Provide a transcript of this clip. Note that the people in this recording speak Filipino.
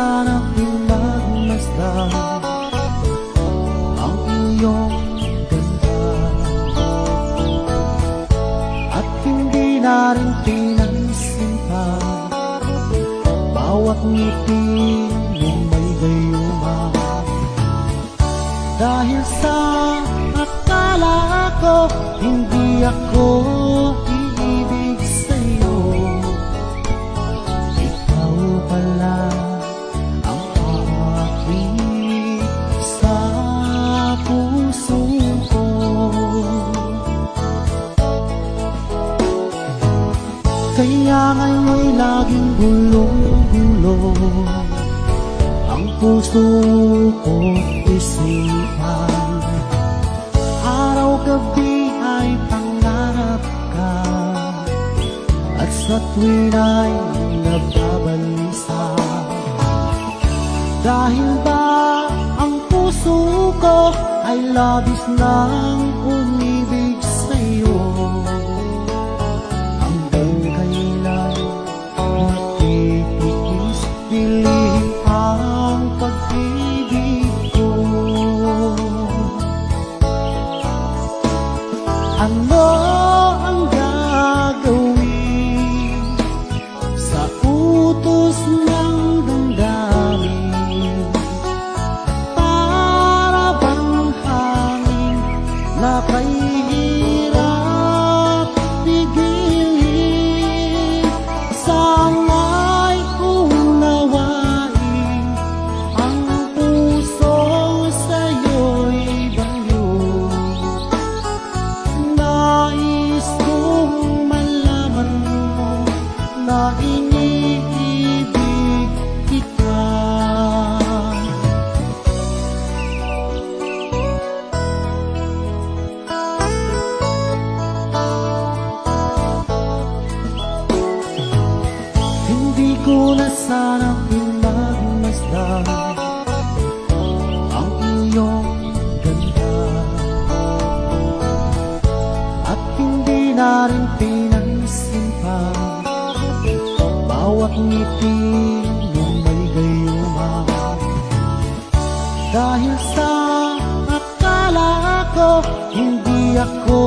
sanang pinagmasdan ang iyong ganda, at hindi na rin pinansin pa bawat ngiti mong may gayuma. Dahil sa akala ko hindi ako iibig sa'yo, ikaw pala ang aking sa puso ko. Kaya ngayon'y laging gulong-gulong ang puso ko't isipan. Araw-gabi ay pangarap ka, at sa tuwin ay nagbabalisa. Dahil ba ang puso ko ay labis nang umibig sa'yo, hanggang kailan matitiis piling ang pag-ibig ko. Ano ang gagawin sa utos ng damdamin? Para bang hangin na kahirap pigilin. Sana'y unawain ang puso sa'yo'y bagyo. Nais kong malaman mo na iniibig kita. Hindi ko na sana pinagmasdan ang iyong ganda, at hindi na rin pinansin pa bawat ngiti mong may gayuma. Dahil sa akala ko hindi ako